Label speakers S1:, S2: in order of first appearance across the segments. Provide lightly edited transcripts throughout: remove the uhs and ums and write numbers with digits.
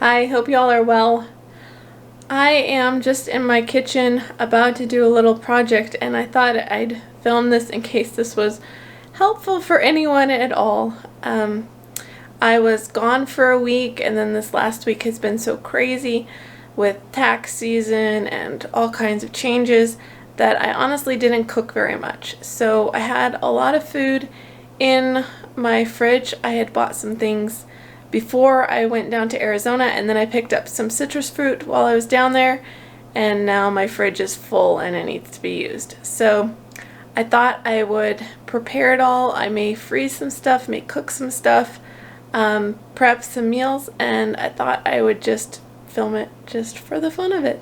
S1: Hi, hope y'all are well. I am just in my kitchen about to do a little project, and I thought I'd film this in case this was helpful for anyone at all. I was gone for a week, and then this last week has been so crazy with tax season and all kinds of changes that I honestly didn't cook very much. So I had a lot of food in my fridge. I had bought some things before I went down to Arizona, and then I picked up some citrus fruit while I was down there, and now my fridge is full and it needs to be used. So I thought I would prepare it all. I may freeze some stuff, may cook some stuff, prep some meals, and I thought I would just film it just for the fun of it.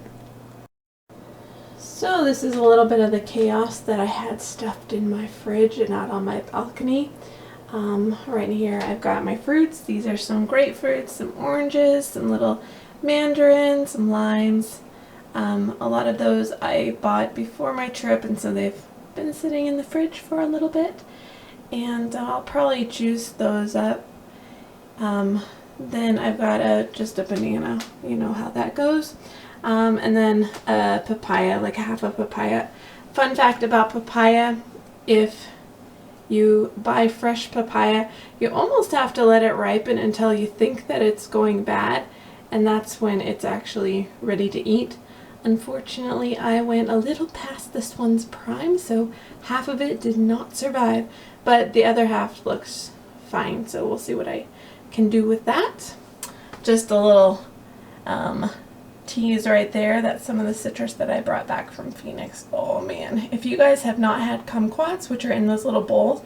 S1: So this is a little bit of the chaos that I had stuffed in my fridge and out on my balcony. Right here I've got my fruits. These are some grapefruits, some oranges, some little mandarins, some limes. A lot of those I bought before my trip, and so they've been sitting in the fridge for a little bit, and I'll probably juice those up. Then I've got just a banana, you know how that goes, and then a papaya, like half a papaya. Fun fact about papaya: if you buy fresh papaya, you almost have to let it ripen until you think that it's going bad, and that's when it's actually ready to eat. Unfortunately, I went a little past this one's prime, so half of it did not survive, but the other half looks fine, so we'll see what I can do with that. Just a little tease right there. That's some of the citrus that I brought back from Phoenix. Oh man, if you guys have not had kumquats, which are in those little bowls,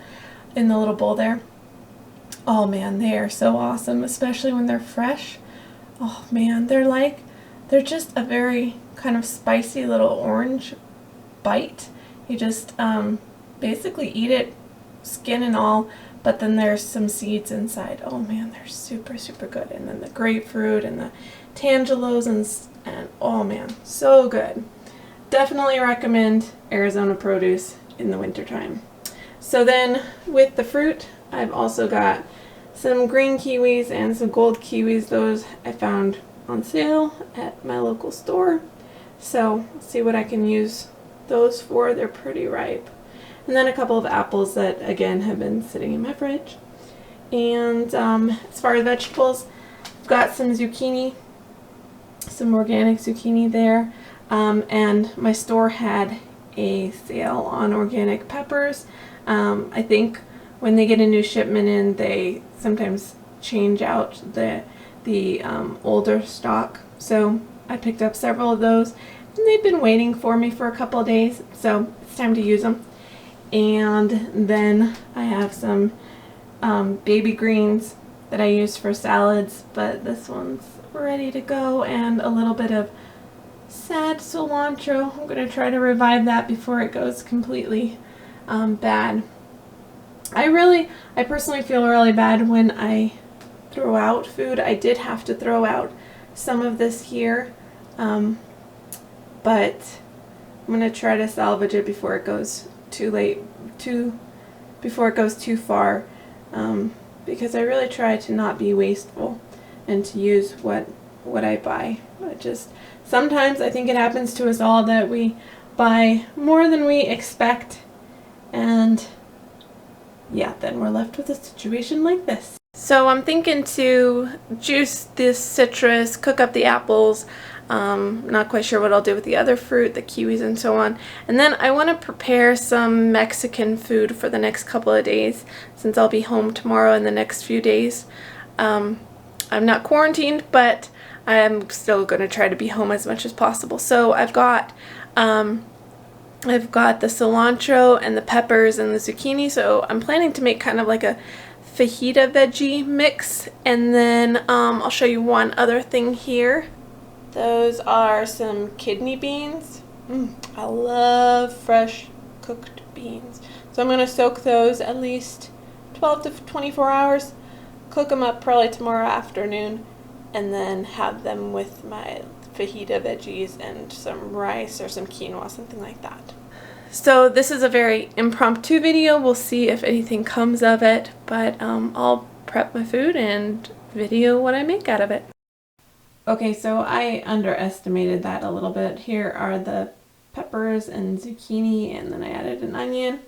S1: in the little bowl there, oh man, they are so awesome, especially when they're fresh. Oh man, they're just a very kind of spicy little orange bite. You just basically eat it, skin and all, but then there's some seeds inside. Oh man, they're super good. And then the grapefruit and the tangelos and oh man, so good. Definitely recommend Arizona produce in the wintertime. So then with the fruit, I've also got some green kiwis and some gold kiwis. Those I found on sale at my local store. So let's see what I can use those for. They're pretty ripe. And then a couple of apples that again have been sitting in my fridge. And as far as vegetables, I've got some zucchini, some organic zucchini there, and my store had a sale on organic peppers. I think when they get a new shipment in, they sometimes change out the older stock, so I picked up several of those, and they've been waiting for me for a couple of days, so it's time to use them. And then I have some baby greens that I use for salads, but this one's ready to go, and a little bit of sad cilantro. I'm going to try to revive that before it goes completely bad. I personally feel really bad when I throw out food. I did have to throw out some of this here, but I'm going to try to salvage it before it goes before it goes too far, because I really try to not be wasteful and to use what I buy. Sometimes I think it happens to us all that we buy more than we expect, and yeah, then we're left with a situation like this. So I'm thinking to juice this citrus, cook up the apples. Not quite sure what I'll do with the other fruit, the kiwis and so on. And then I want to prepare some Mexican food for the next couple of days, since I'll be home tomorrow and the next few days. I'm not quarantined, but I'm still going to try to be home as much as possible. So I've got the cilantro and the peppers and the zucchini, so I'm planning to make kind of like a fajita veggie mix. And then I'll show you one other thing here. Those are some kidney beans. I love fresh cooked beans. So I'm going to soak those at least 12 to 24 hours, cook them up probably tomorrow afternoon, and then have them with my fajita veggies and some rice or some quinoa, something like that. So this is a very impromptu video. We'll see if anything comes of it, but I'll prep my food and video what I make out of it. Okay, so I underestimated that a little bit. Here are the peppers and zucchini, and then I added an onion.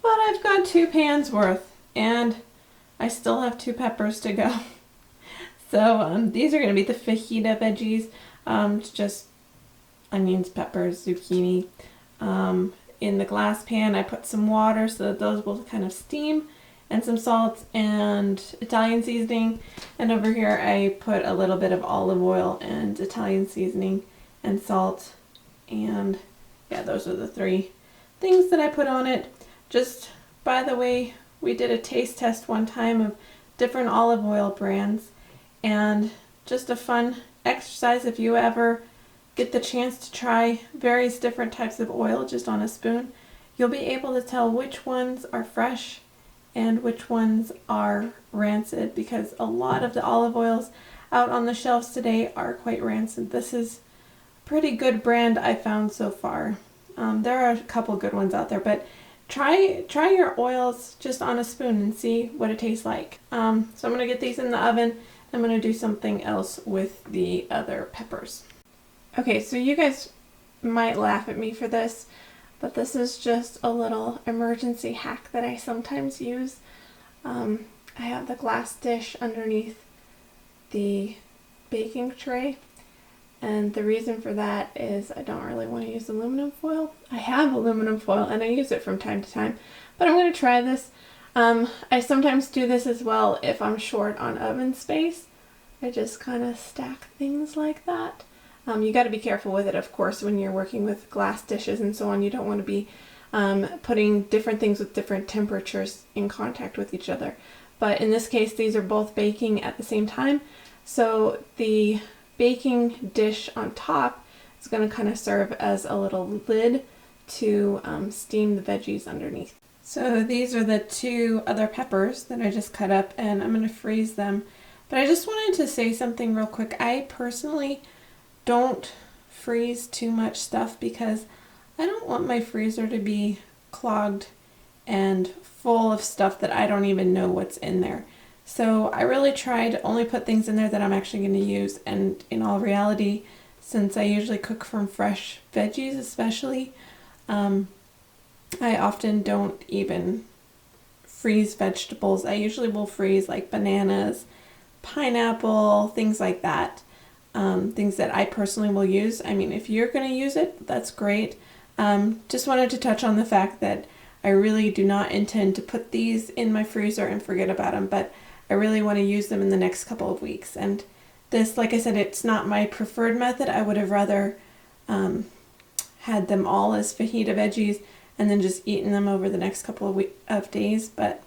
S1: But I've got 2 pans worth, and I still have 2 peppers to go. So these are going to be the fajita veggies. Just onions, peppers, zucchini. In the glass pan, I put some water so that those will kind of steam, and some salt and Italian seasoning. And over here I put a little bit of olive oil and Italian seasoning and salt. And yeah, those are the 3 things that I put on it. Just by the way, we did a taste test one time of different olive oil brands, and just a fun exercise if you ever get the chance to try various different types of oil just on a spoon. You'll be able to tell which ones are fresh and which ones are rancid, because a lot of the olive oils out on the shelves today are quite rancid. This is a pretty good brand I found so far. There are a couple good ones out there, but try your oils just on a spoon and see what it tastes like. So I'm going to get these in the oven. I'm going to do something else with the other peppers. Okay, so you guys might laugh at me for this, but this is just a little emergency hack that I sometimes use. I have the glass dish underneath the baking tray, and the reason for that is I don't really want to use aluminum foil. I have aluminum foil and I use it from time to time, but I'm going to try this. I sometimes do this as well if I'm short on oven space. I just kind of stack things like that. You got to be careful with it, of course, when you're working with glass dishes and so on. You don't want to be putting different things with different temperatures in contact with each other. But in this case, these are both baking at the same time. So the baking dish on top is going to kind of serve as a little lid to steam the veggies underneath. So these are the 2 other peppers that I just cut up, and I'm going to freeze them. But I just wanted to say something real quick. I personally don't freeze too much stuff because I don't want my freezer to be clogged and full of stuff that I don't even know what's in there. So I really try to only put things in there that I'm actually going to use. And in all reality, since I usually cook from fresh veggies especially, I often don't even freeze vegetables. I usually will freeze like bananas, pineapple, things like that. Things that I personally will use. I mean, if you're going to use it, that's great. Just wanted to touch on the fact that I really do not intend to put these in my freezer and forget about them, but I really want to use them in the next couple of weeks. And this, like I said, it's not my preferred method. I would have rather had them all as fajita veggies and then just eaten them over the next couple of days, but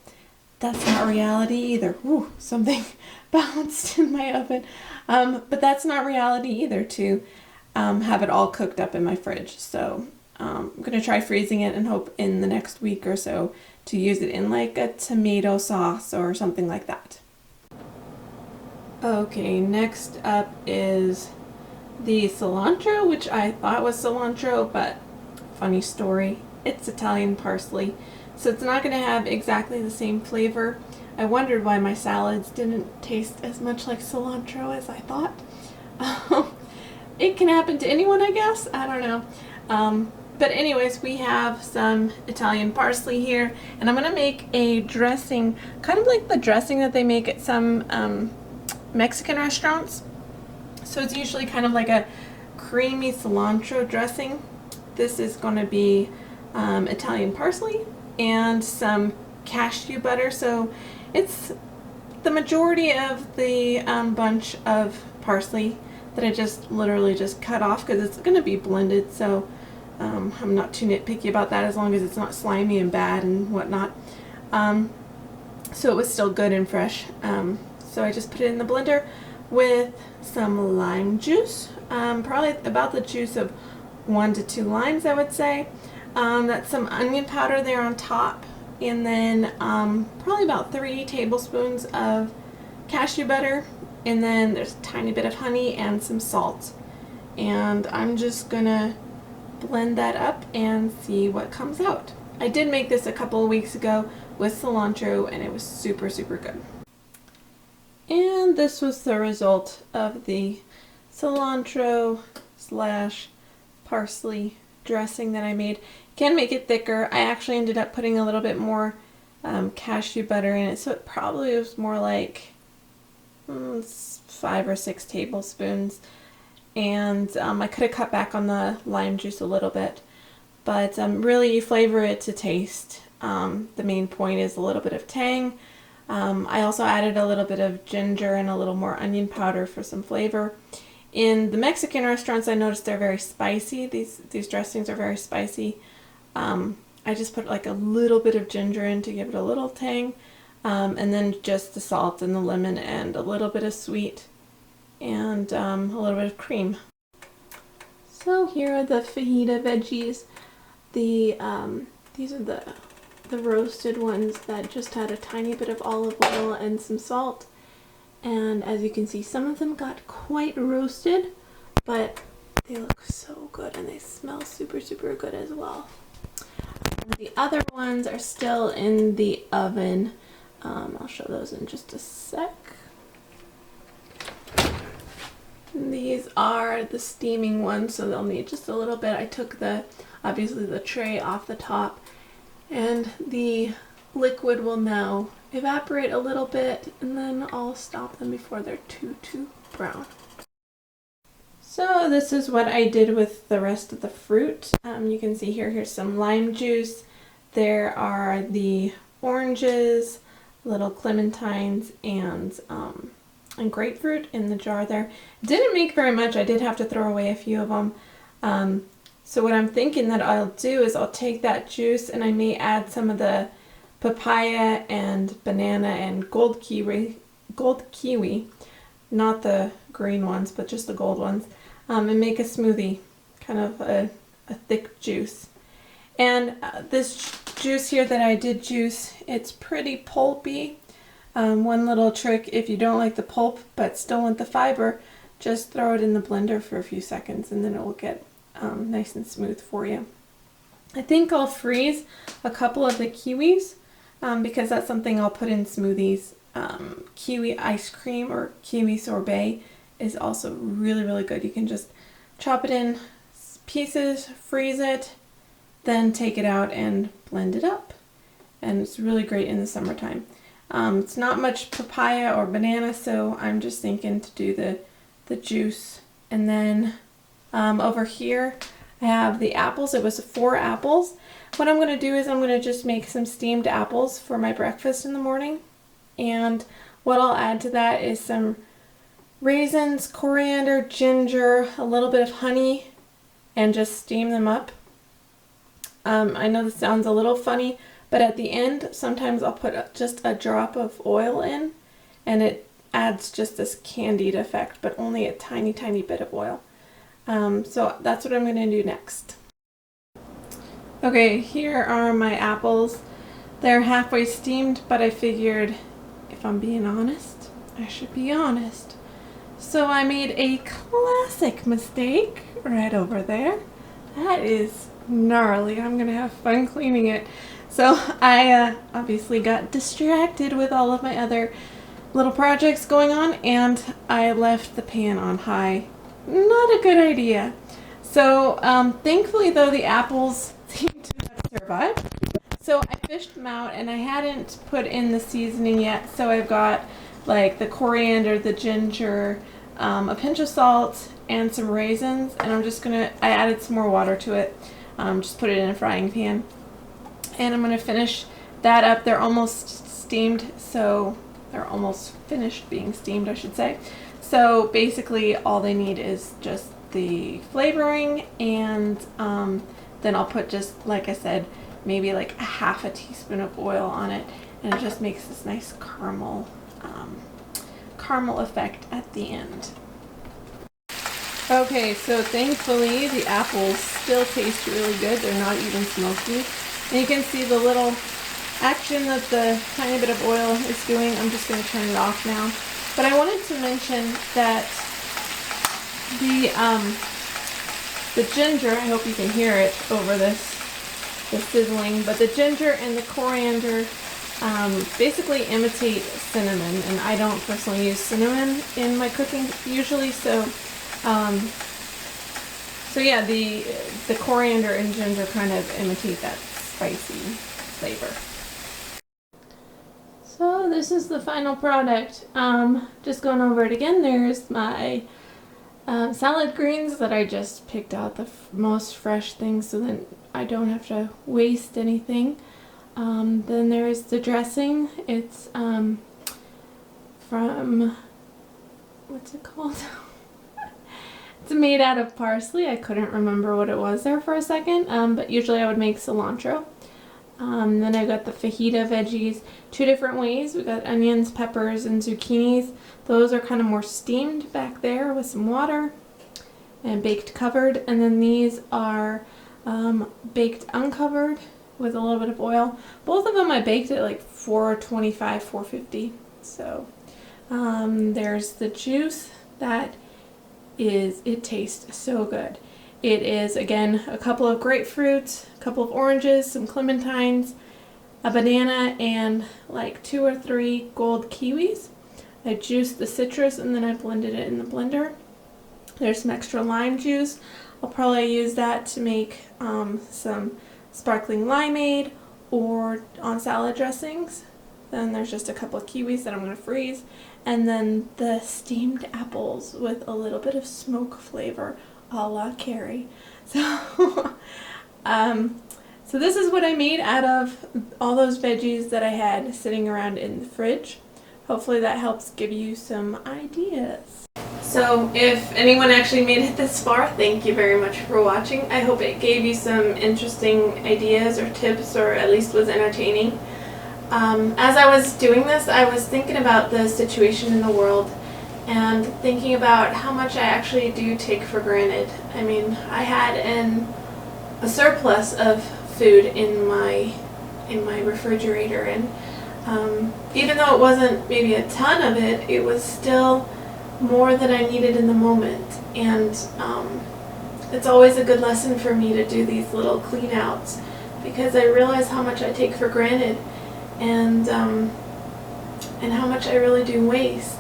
S1: that's not reality either. Ooh, something bounced in my oven. But that's not reality either, to have it all cooked up in my fridge. So I'm going to try freezing it and hope in the next week or so to use it in like a tomato sauce or something like that. Okay, next up is the cilantro, which I thought was cilantro, but funny story, it's Italian parsley. So it's not going to have exactly the same flavor. I wondered why my salads didn't taste as much like cilantro as I thought. It can happen to anyone, I guess. I don't know. But anyways, we have some Italian parsley here, and I'm going to make a dressing, kind of like the dressing that they make at some Mexican restaurants. So it's usually kind of like a creamy cilantro dressing. This is going to be Italian parsley and some cashew butter. So it's the majority of the bunch of parsley that I just literally just cut off because it's going to be blended. So I'm not too nitpicky about that as long as it's not slimy and bad and whatnot. So it was still good and fresh. So I just put it in the blender with some lime juice, probably about the juice of 1 to 2 limes, I would say. That's some onion powder there on top, and then probably about 3 tablespoons of cashew butter, and then there's a tiny bit of honey and some salt. And I'm just gonna blend that up and see what comes out. I did make this a couple of weeks ago with cilantro, and it was super good. And this was the result of the cilantro slash parsley dressing that I made. Can make it thicker. I actually ended up putting a little bit more cashew butter in it, so it probably was more like 5 or 6 tablespoons. And I could have cut back on the lime juice a little bit, but really you flavor it to taste. The main point is a little bit of tang. I also added a little bit of ginger and a little more onion powder for some flavor. In the Mexican restaurants, I noticed they're very spicy. These dressings are very spicy. I just put like a little bit of ginger in to give it a little tang, and then just the salt and the lemon and a little bit of sweet and a little bit of cream. So here are the fajita veggies. These are the roasted ones that just had a tiny bit of olive oil and some salt. And as you can see, some of them got quite roasted, but they look so good and they smell super, super good as well. The other ones are still in the oven. I'll show those in just a sec. And these are the steaming ones, so they'll need just a little bit. I took obviously the tray off the top, and the liquid will now evaporate a little bit, and then I'll stop them before they're too brown. So this is what I did with the rest of the fruit. You can see here's some lime juice. There are the oranges, little clementines, and grapefruit in the jar there. Didn't make very much. I did have to throw away a few of them. So what I'm thinking that I'll do is I'll take that juice and I may add some of the papaya and banana and gold kiwi, not the green ones, but just the gold ones, and make a smoothie, kind of a thick juice. And this juice here that I did juice, it's pretty pulpy. One little trick, if you don't like the pulp but still want the fiber, just throw it in the blender for a few seconds and then it will get nice and smooth for you. I think I'll freeze a couple of the kiwis because that's something I'll put in smoothies. Kiwi ice cream or kiwi sorbet is also really, really good. You can just chop it in pieces, freeze it, then take it out and blend it up. And it's really great in the summertime. It's not much papaya or banana, so I'm just thinking to do the juice. And then over here I have the apples. It was 4 apples. What I'm going to do is I'm going to just make some steamed apples for my breakfast in the morning. And what I'll add to that is some raisins, coriander, ginger, a little bit of honey, and just steam them up. I know this sounds a little funny, but at the end, sometimes I'll put just a drop of oil in, and it adds just this candied effect, but only a tiny, tiny bit of oil. So that's what I'm going to do next. Okay, here are my apples. They're halfway steamed, but I figured if I'm being honest, I should be honest. So I made a classic mistake right over there. That is gnarly. I'm going to have fun cleaning it. So I obviously got distracted with all of my other little projects going on, and I left the pan on high. Not a good idea. So thankfully though, the apples seem to have survived. So I fished them out, and I hadn't put in the seasoning yet, so I've got like the coriander, the ginger, a pinch of salt, and some raisins, and I added some more water to it, just put it in a frying pan, and I'm gonna finish that up. They're almost steamed, so they're almost finished being steamed, I should say. So basically all they need is just the flavoring, and then I'll put, just like I said, maybe like a half a teaspoon of oil on it, and it just makes this nice caramel effect at the end. Okay, so thankfully the apples still taste really good. They're not even smoky. And you can see the little action that the tiny bit of oil is doing. I'm just going to turn it off now. But I wanted to mention that the ginger, I hope you can hear it over the sizzling, but the ginger and the coriander basically imitate cinnamon, and I don't personally use cinnamon in my cooking usually, so So yeah, the coriander and ginger kind of imitate that spicy flavor. So this is the final product. Just going over it again, there's my salad greens that I just picked out the most fresh things so that I don't have to waste anything. Then there's the dressing. It's from, what's it called? It's made out of parsley. I couldn't remember what it was there for a second, but usually I would make cilantro. Then I've got the fajita veggies, two different ways. We've got onions, peppers, and zucchinis. Those are kind of more steamed back there with some water and baked covered. And then these are baked uncovered with a little bit of oil. Both of them I baked at like 425, 450. So there's the juice. It tastes so good. It is, again, a couple of grapefruits, a couple of oranges, some clementines, a banana, and like 2 or 3 gold kiwis. I juiced the citrus and then I blended it in the blender. There's some extra lime juice. I'll probably use that to make some sparkling limeade or on salad dressings. Then there's just a couple of kiwis that I'm going to freeze. And then the steamed apples with a little bit of smoke flavor, a la Carrie. So, so this is what I made out of all those veggies that I had sitting around in the fridge. Hopefully that helps give you some ideas. So if anyone actually made it this far, thank you very much for watching. I hope it gave you some interesting ideas or tips, or at least was entertaining. As I was doing this, I was thinking about the situation in the world and thinking about how much I actually do take for granted. I mean, I had a surplus of food in my refrigerator, and even though it wasn't maybe a ton of it, it was still more than I needed in the moment. And it's always a good lesson for me to do these little clean outs, because I realize how much I take for granted, and how much I really do waste.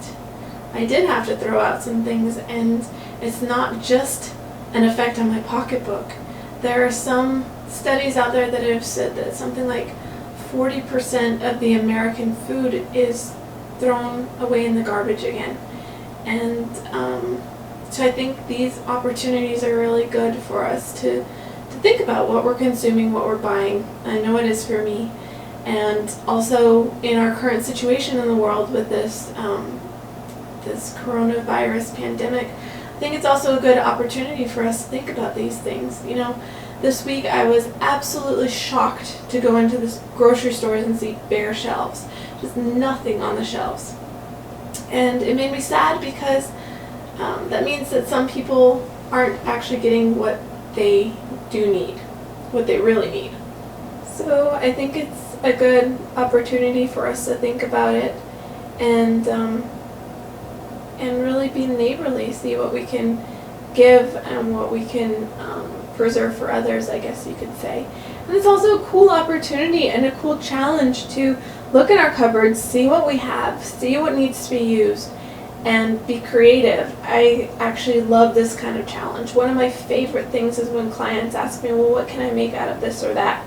S1: I did have to throw out some things, and it's not just an effect on my pocketbook. There are some studies out there that have said that something like 40% of the American food is thrown away in the garbage again. And so I think these opportunities are really good for us to think about what we're consuming, what we're buying. I know it is for me. And also in our current situation in the world with this this coronavirus pandemic, I think it's also a good opportunity for us to think about these things. You know, this week I was absolutely shocked to go into the grocery stores and see bare shelves. Just nothing on the shelves. And it made me sad, because that means that some people aren't actually getting what they do need, what they really need. So I think it's a good opportunity for us to think about it and really be neighborly, see what we can give and what we can preserve for others, I guess you could say. And it's also a cool opportunity and a cool challenge to look in our cupboards, see what we have, see what needs to be used, and be creative. I actually love this kind of challenge. One of my favorite things is when clients ask me, well, what can I make out of this or that?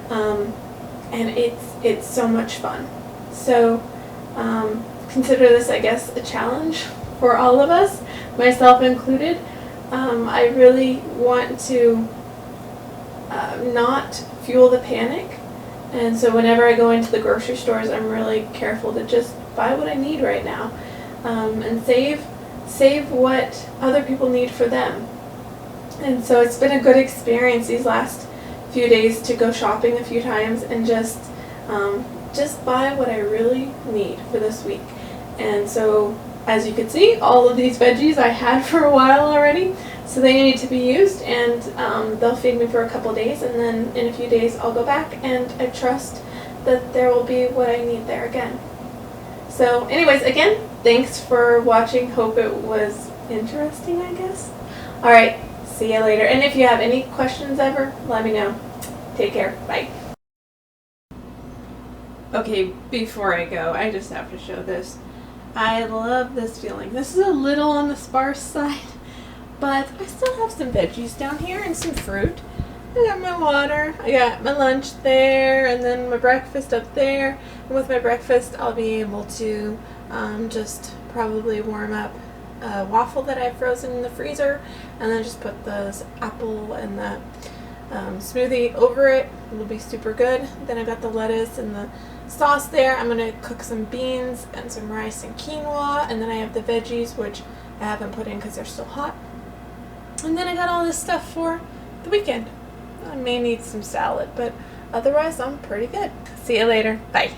S1: And it's so much fun. So consider this, I guess, a challenge for all of us, myself included. I really want to not fuel the panic, and so whenever I go into the grocery stores, I'm really careful to just buy what I need right now, and save what other people need for them. And so it's been a good experience these last few days to go shopping a few times and just buy what I really need for this week. And so, as you can see, all of these veggies I had for a while already, so they need to be used, and they'll feed me for a couple days, and then in a few days I'll go back, and I trust that there will be what I need there again. So anyways, again, thanks for watching. Hope it was interesting, I guess. Alright, see you later. And if you have any questions ever, let me know. Take care. Bye. Okay, before I go, I just have to show this. I love this feeling. This is a little on the sparse side, But I still have some veggies down here and some fruit. I got my water, I got my lunch there, and then my breakfast up there. And with my breakfast, I'll be able to just probably warm up a waffle that I've frozen in the freezer, and then just put the apple and the smoothie over it. It'll be super good. Then I got the lettuce and the sauce there. I'm going to cook some beans and some rice and quinoa, and then I have the veggies, which I haven't put in because they're still hot. And then I got all this stuff for the weekend. I may need some salad, but otherwise I'm pretty good. See you later. Bye.